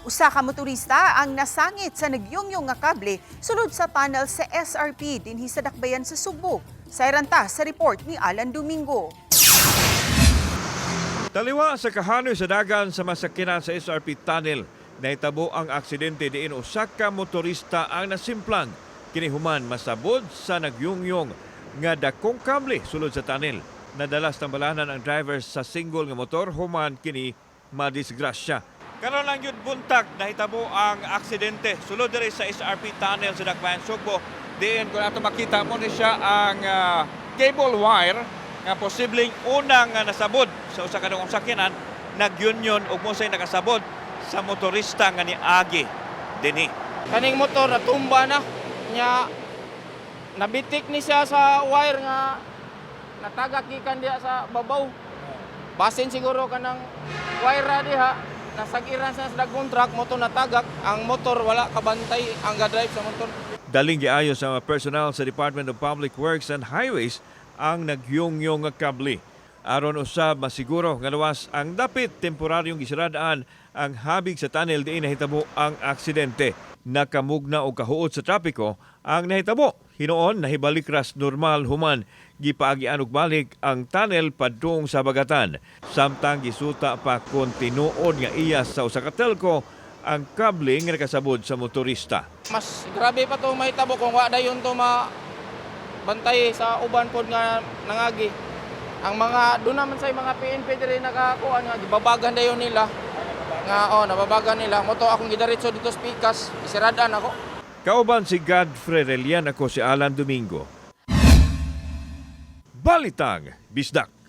Usa ka motorista ang nasangit sa nagyungyong nga kable sulod sa tunnel sa SRP dinhi sa Dakbayan sa Subo. Sayranta sa report ni Alan Domingo. Taliwa sa kahanoy sa dagan sa masakinan sa SRP tunnel, nahitabo ang aksidente diin usa ka motorista ang nasimplang kini human masabod sa nagyungyong nga dakong kable sulod sa tunnel. Nadalas tambalanan ang driver sa single nga motor human kini madisgrasya. Karon lang yun buntag nahitabo ang aksidente sulod diri sa SRP tunnel sa Dakbayan Subo. Diin kung ato makita mo ni siya ang cable wire nga posibleng unang nasabod sa usa ka dong sakyanan nagyunyon ug mo say nakasabod sa motorista nga ni Agi dinhi. Kaning motor natumba na nya nabitik ni siya sa wire nga natagak gikan diha sa babaw. Basin siguro kanang wire ra diha nasagiran sa dagkong truck motor natagak ang motor wala kabantay ang ga-drive sa motor. Daling giayo sa mga personal sa Department of Public Works and Highways ang nagyungyong nga kable. Aron usab masiguro nga luwas ang dapit temporaryong gisradaan ang habig sa tunnel diin nahitabo ang aksidente. Nakamugna og kahuot sa trapiko ang nahitabo. Hinuon nahibalik ras normal human gipaagian og balik ang tunnel padung sa bagatan. Samtang gisuta pa kon tinuod nga iya sa usa ka telco ang kable nga nakasabod sa motorista. Mas grabe pa to mahitabo kung wa dayon to bantay sa uban pod nga nangagi. Ang mga doon naman sa mga PNP diri nakakuan nga gibabagan dayon nila. Nga nababagan nila. Moto akong gidaritso dito sa Pikas, isiradaan ako. Kauban si Godfrey Relian, ako si Alan Domingo. Balitang Bisdak.